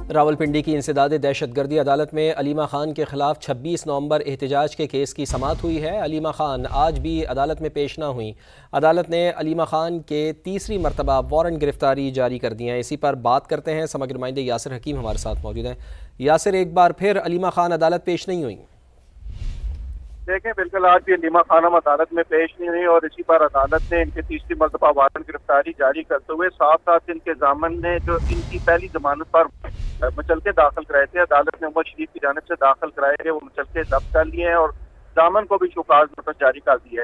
راولپنڈی کی انسداد دہشت گردی عدالت میں علیمہ خان کے خلاف 26 نومبر احتجاج کے کیس کی سماعت ہوئی ہے۔ علیمہ خان آج بھی عدالت میں پیش نہ ہوئیں۔ عدالت نے علیمہ خان کے تیسری مرتبہ وارنٹ گرفتاری جاری کر دی ہیں۔ اسی پر بات کرتے ہیں، سماجی نمائندے یاسر حکیم ہمارے ساتھ موجود ہیں۔ یاسر، ایک بار پھر علیمہ خان عدالت پیش نہیں ہوئیں؟ دیکھیں، بالکل آج بھی علیمہ خانم عدالت میں پیش نہیں ہوئی اور اسی پر عدالت نے ان کی تیسری مرتبہ وارنٹ گرفتاری جاری کرتے ہوئے ساتھ ساتھ ان کے ضامن نے جو ان کی پہلی ضمانت پر مچلکے داخل کرائے تھے، عدالت نے عمر شریف کی جانب سے داخل کرائے تھے، وہ مچلکے ضبط کر لیے ہیں اور ضامن کو بھی شوکاز نوٹس جاری کر دی ہے۔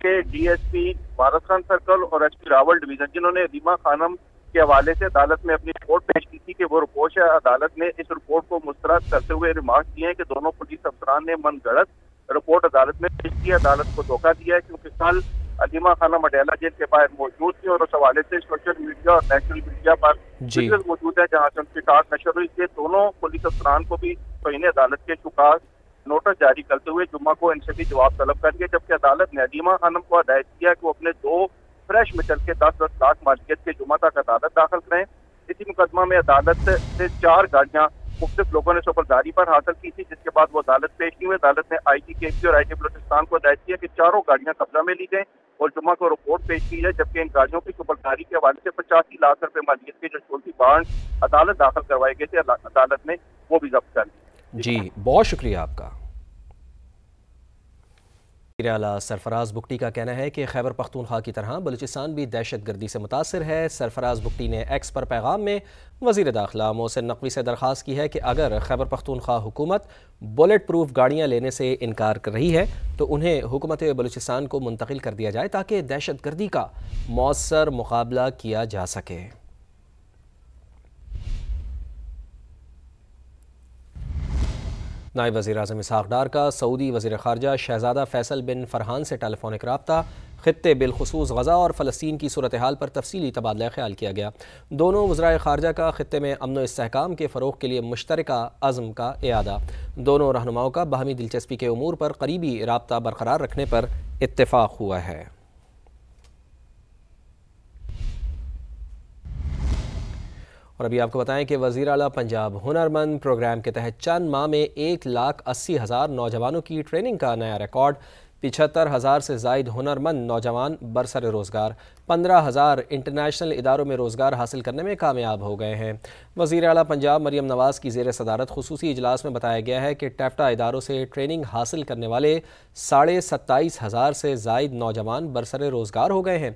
کہ D S P Bharat Khan circle اور ایس پی راول ڈویژن جنہوں نے علیمہ خانم کے حوالے سے عدالت میں اپنی رپورٹ پیش کی تھی کہ وہ رپورٹ ہے، عدالت نے اس رپورٹ کو مسترد کرتے ہوئے ریمارک دیے ہیں کہ دونوں پولیس افسران نے من گھڑت رپورٹ عدالت میں پیش کی، عدالت کو دھوکہ دیا ہے کیونکہ کل علیمہ خانم اڈیالہ جیل کے باہر موجود تھی اور اس حوالے سے سوشل میڈیا اور نیشنل میڈیا پر ویڈیوز موجود ہے جہاں سے ان کی ٹاک نشر ہوئی۔ کہ دونوں پولیس افسران کو بھی توہین عدالت کے شکار نوٹس جاری کرتے ہوئے جمعہ کو ان سے بھی جواب طلب کر دیا، جبکہ عدالت نے علیمہ خانم کو ہدایت کیا کہ وہ اپنے 2 فریش مچلکے 10-10 لاکھ مالکیت کے جمعہ تک عدالت داخل کریں۔ اسی مقدمہ میں عدالت سے 4 گاڑیاں مختلف لوگوں نے سپرداری پر حاصل کی تھی، جس کے بعد وہ عدالت پیش نہیں ہوئے۔ عدالت نے آئی ٹی کے پی اور آئی ٹی بلوچستان کو ہدایت کیا کہ چاروں گاڑیاں قبضہ میں لی گئیں اور جمعہ کو رپورٹ پیش کی جائے، جبکہ ان گاڑیوں کی سپرداری کے حوالے سے 85 لاکھ روپے مالیت کے جو چولتی بانڈ عدالت داخل کروائے گئے تھے، عدالت نے وہ بھی ضبط کر لی۔ جی، بہت شکریہ آپ کا۔ وزیر اعلیٰ سرفراز بگٹی کا کہنا ہے کہ خیبر پختونخوا کی طرح بلوچستان بھی دہشت گردی سے متاثر ہے۔ سرفراز بگٹی نے ایکس پر پیغام میں وزیر داخلہ محسن نقوی سے درخواست کی ہے کہ اگر خیبر پختونخوا حکومت بلیٹ پروف گاڑیاں لینے سے انکار کر رہی ہے تو انہیں حکومت بلوچستان کو منتقل کر دیا جائے تاکہ دہشت گردی کا مؤثر مقابلہ کیا جا سکے۔ نائب وزیر اعظم اسحاق ڈار کا سعودی وزیر خارجہ شہزادہ فیصل بن فرحان سے ٹیلی فونک رابطہ، خطے بالخصوص غزہ اور فلسطین کی صورتحال پر تفصیلی تبادلہ خیال کیا گیا۔ دونوں وزرائے خارجہ کا خطے میں امن و استحکام کے فروغ کے لیے مشترکہ عزم کا اعادہ۔ دونوں رہنماؤں کا باہمی دلچسپی کے امور پر قریبی رابطہ برقرار رکھنے پر اتفاق ہوا ہے۔ اور ابھی آپ کو بتائیں کہ وزیر اعلیٰ پنجاب ہنرمند پروگرام کے تحت چند ماہ میں 1,80,000 نوجوانوں کی ٹریننگ کا نیا ریکارڈ۔ 75,000 سے زائد ہنرمند نوجوان برسر روزگار، 15,000 انٹرنیشنل اداروں میں روزگار حاصل کرنے میں کامیاب ہو گئے ہیں۔ وزیر اعلیٰ پنجاب مریم نواز کی زیر صدارت خصوصی اجلاس میں بتایا گیا ہے کہ ٹیفٹا اداروں سے ٹریننگ حاصل کرنے والے 27,500 سے زائد نوجوان برسر روزگار ہو گئے ہیں۔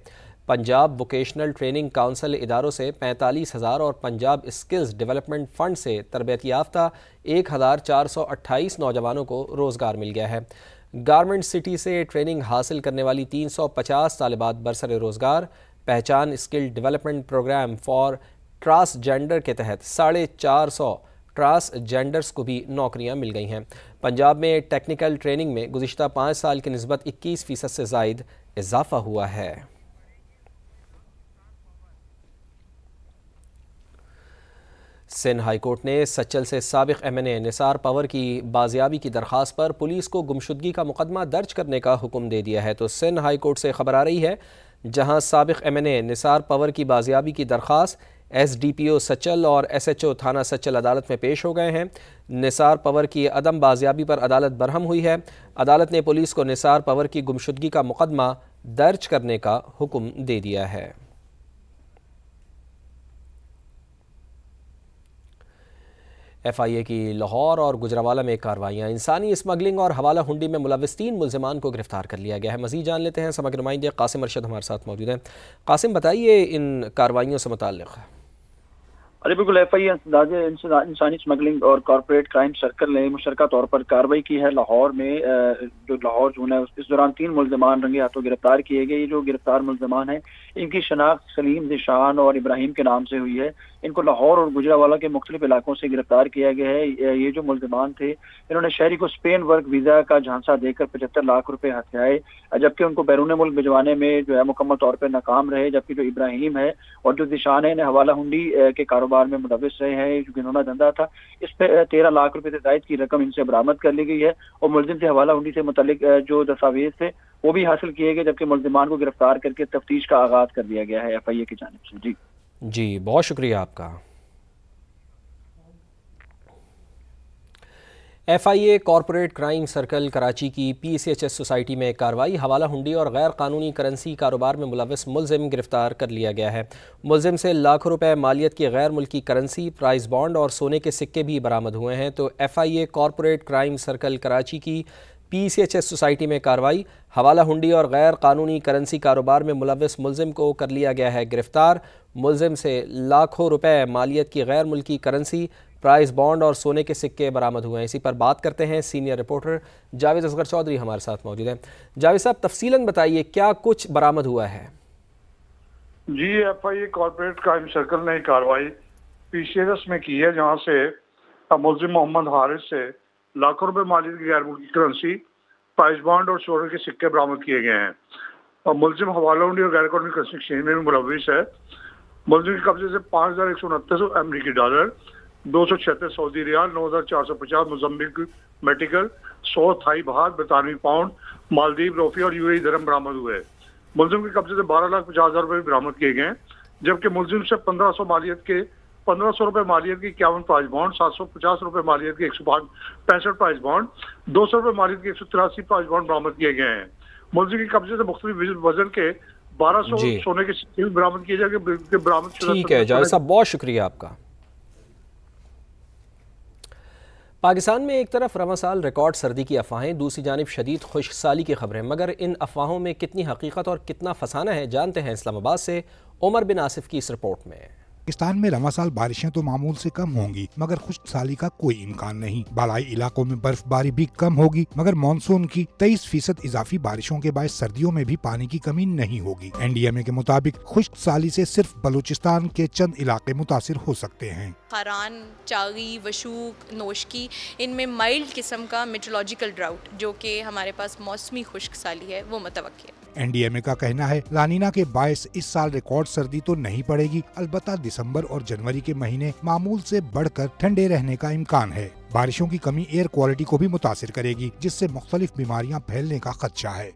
پنجاب ووکیشنل ٹریننگ کونسل اداروں سے 45,000 اور پنجاب اسکلز ڈیولپمنٹ فنڈ سے تربیت یافتہ 1,428 نوجوانوں کو روزگار مل گیا ہے۔ گارمنٹ سٹی سے ٹریننگ حاصل کرنے والی 350 طالبات برسر روزگار۔ پہچان skill development programme for transgender کے تحت 450 ٹرانس جینڈرز کو بھی نوکریاں مل گئی ہیں۔ پنجاب میں ٹیکنیکل ٹریننگ میں گزشتہ 5 سال کی نسبت 21% سے زائد اضافہ ہوا ہے۔ سندھ ہائی کورٹ نے سچل سے سابق ایم این اے نثار پور کی بازیابی کی درخواست پر پولیس کو گمشدگی کا مقدمہ درج کرنے کا حکم دے دیا ہے۔ تو سندھ ہائی کورٹ سے خبر آ رہی ہے جہاں سابق ایم این اے نثار پور کی بازیابی کی درخواست ایس ڈی پی او سچل اور ایس ایچ او تھانہ سچل عدالت میں پیش ہو گئے ہیں۔ نثار پور کی عدم بازیابی پر عدالت برہم ہوئی ہے۔ عدالت نے پولیس کو نثار پور کی گمشدگی کا مقدمہ درج کرنے کا حکم دے دیا ہے۔ ایف آئی اے کی لاہور اور گجرانوالہ میں کارروائیاں۔ انسانی اسمگلنگ اور حوالہ ہنڈی میں ملوث 3 ملزمان کو گرفتار کر لیا گیا ہے۔ مزید جان لیتے ہیں، سماجی نمائندے قاسم ارشد ہمارے ساتھ موجود ہیں۔ قاسم، بتائیے ان کارروائیوں سے متعلق۔ بالکل، ایف آئی اے انسانی اسمگلنگ اور کارپوریٹ کرائم سرکل نے مشترکہ طور پر کارروائی کی ہے لاہور میں۔ لاہور جو ہے اس دوران 3 ملزمان رنگے ہاتھوں گرفتار کیے گئے۔ یہ جو گرفتار ملزمان ہیں ان کی شناخت سلیم، ذیشان اور ابراہیم کے نام سے ہوئی ہے۔ ان کو لاہور اور گجرانوالہ کے مختلف علاقوں سے گرفتار کیا گیا ہے۔ یہ جو ملزمان تھے انہوں نے شہری کو اسپین ورک ویزا کا جھانسا دے کر 75 لاکھ روپے ہتھیائے، جبکہ ان کو بیرون ملک بھجوانے میں جو ہے مکمل طور پر ناکام رہے۔ جبکہ جو ابراہیم ہے اور جو ذیشان ہے انہیں حوالہ ہنڈی کے کاروبار میں ملوث رہے ہیں۔ جو گنونا دھندا تھا، اس پہ 13 لاکھ روپے سے زائد کی رقم ان سے برآمد کر لی گئی ہے اور ملزم سے حوالہ ہنڈی سے متعلق جو دستاویز تھے وہ بھی حاصل کیے گئے، جبکہ ملزمان کو گرفتار کر کے تفتیش کا آغاز کر دیا گیا ہے ایف آئی اے کی جانب سے۔ جی، بہت شکریہ آپ کا۔ FIA corporate crime circle Karachi کی PCHS سوسائٹی میں کارروائی، حوالہ ہنڈی اور غیر قانونی کرنسی کاروبار میں ملوث ملزم گرفتار کر لیا گیا ہے۔ ملزم سے لاکھوں روپے مالیت کی غیر ملکی کرنسی، پرائز بانڈ اور سونے کے سکے بھی برآمد ہوئے ہیں۔ تو FIA corporate crime circle Karachi کی PCHS سوسائٹی میں کارروائی، حوالہ ہنڈی اور غیر قانونی کرنسی کاروبار میں ملوث ملزم کو کر لیا گیا ہے گرفتار۔ ملزم سے لاکھوں روپے مالیت کی غیر ملکی کرنسی، پرائز بانڈ اور سونے کے سکے برآمد ہوئے ہیں۔ اسی پر بات کرتے ہیں، سینئر رپورٹر جاوید اصغر چودھری ہمارے ساتھ موجود ہیں۔ جاوید صاحب، تفصیلاً بتائیے کیا کچھ برآمد ہوا ہے؟ جی، FIA کارپوریٹ کرائم سرکل نے کارروائی PCHS میں کی ہے، جہاں سے ملزم محمد حارث سے لاکھوں روپے مالیت کی غیر ملکی کرنسی، پرائز بانڈ اور سونے کے سکے برآمد کیے گئے ہیں۔ اور ملزم حوالہ ہنڈی اور غیر قانونی کرنسی ایکسچینج میں بھی ملوث ہے۔ ملزم کے قبضے سے 5,169 امریکی ڈالر، 276 سعودی ریال، 9,450 موزمبیق میٹیکل، 100 تھائی بہات، برطانوی پاؤنڈ، مالدیو روپیہ اور UAE درہم برآمد ہوئے۔ ملزم کے قبضے سے 12,50,000 روپے برآمد کیے گئے، جبکہ ملزم سے 1,500 روپے مالیت کی 51 پرائز بانڈ، 750 روپے مالیت کی 165 پرائز بانڈ، 200 روپے مالیت کی 183 پرائز بانڈ برآمد کیے گئے ہیں۔ ملزم کے قبضے سے مختلف وزن کے 1200 سونے کے سکے بھی برآمد کیے جائے گے۔ برآمد ٹھیک ہے جاوید صاحب، بہت شکریہ آپ کا۔ پاکستان میں ایک طرف رواں سال ریکارڈ سردی کی افواہیں، دوسری جانب شدید خشک سالی کی خبریں، مگر ان افواہوں میں کتنی حقیقت اور کتنا فسانہ ہے، جانتے ہیں اسلام آباد سے عمر بن آصف کی اس رپورٹ میں۔ پاکستان میں رواں سال بارشیں تو معمول سے کم ہوں گی، مگر خشک سالی کا کوئی امکان نہیں۔ بالائی علاقوں میں برف باری بھی کم ہوگی، مگر مانسون کی 23% اضافی بارشوں کے باعث سردیوں میں بھی پانی کی کمی نہیں ہوگی۔ NDMA کے مطابق خشک سالی سے صرف بلوچستان کے چند علاقے متاثر ہو سکتے ہیں۔ خاران، چاغی، وشوق، نوشکی، ان میں مائلڈ قسم کا میٹرولوجیکل ڈراؤٹ جو کہ ہمارے پاس موسمی خشک سالی ہے وہ متوقع ہے۔ NDMA کا کہنا ہے لانینا کے باعث اس سال ریکارڈ سردی تو نہیں پڑے گی، البتہ دسمبر اور جنوری کے مہینے معمول سے بڑھ کر ٹھنڈے رہنے کا امکان ہے۔ بارشوں کی کمی ایئر کوالٹی کو بھی متاثر کرے گی، جس سے مختلف بیماریاں پھیلنے کا خدشہ ہے۔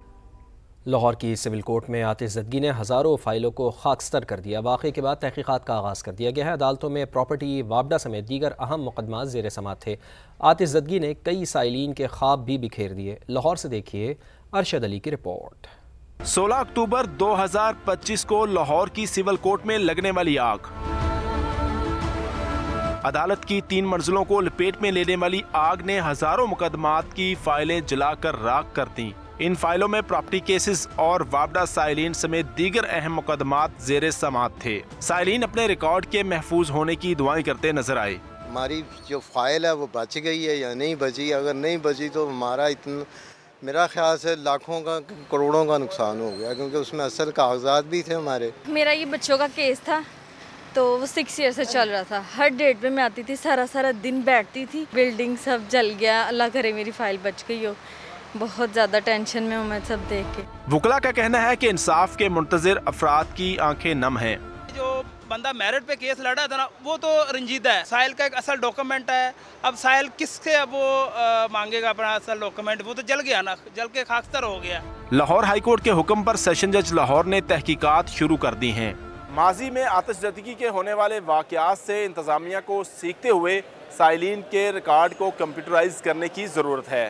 لاہور کی سول کورٹ میں آتش زدگی نے ہزاروں فائلوں کو خاکستر کر دیا۔ واقعے کے بعد تحقیقات کا آغاز کر دیا گیا ہے۔ عدالتوں میں پراپرٹی وابڈہ سمیت دیگر اہم مقدمات زیر سماعت تھے۔ آتش زدگی نے کئی سائلین کے خواب بھی بکھیر دیے۔ لاہور سے دیکھیے ارشد علی کی رپورٹ۔ 16 اکتوبر 2025 کو لاہور کی سول کورٹ میں لگنے والی آگ، عدالت کی 3 منزلوں کو لپیٹ میں لینے والی آگ نے ہزاروں مقدمات کی فائلیں جلا کر راکھ کر دیں۔ ان فائلوں میں پراپرٹی کیسز اور وابڈہ سائلین سمیت دیگر اہم مقدمات زیر سماعت تھے۔ سائلین اپنے ریکارڈ کے محفوظ ہونے کی دعائیں کرتے نظر آئے۔ ہماری جو فائل ہے وہ بچ گئی ہے یا نہیں بچی؟ اگر نہیں بچی تو ہمارا میرا خیال سے لاکھوں کا کروڑوں کا نقصان ہو گیا، کیونکہ اس میں اصل کاغذات بھی تھے ہمارے۔ میرا یہ بچوں کا کیس تھا تو وہ 6 ایئر سے چل رہا تھا۔ ہر ڈیٹ پہ میں آتی تھی، سارا دن بیٹھتی تھی، بلڈنگ سب جل گیا، اللہ کرے میری فائل بچ گئی ہو۔ بہت زیادہ ٹینشن میں ہوں میں سب دیکھ کے۔ وکلا کا کہنا ہے کہ انصاف کے منتظر افراد کی آنکھیں نم ہیں۔ جو بندہ میرٹ پہ کیس لڑا تھا نا، وہ تو رنجیدہ ہے۔ سائل کا ایک اصل ڈاکومنٹ ہے، اب سائل کس سے اب وہ مانگے گا اپنا اصل ڈاکومنٹ؟ وہ تو جل گیا نا، جل کے خاکستر ہو گیا۔ لاہور ہائی کورٹ کے حکم پر سیشن جج لاہور نے تحقیقات شروع کر دی ہیں۔ ماضی میں آتش زدگی کے ہونے والے واقعات سے انتظامیہ کو سیکھتے ہوئے سائلین کے ریکارڈ کو کمپیوٹرائز کرنے کی ضرورت ہے۔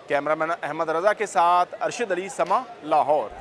کیمرہ مین احمد رضا کے ساتھ ارشد علی، سما، لاہور۔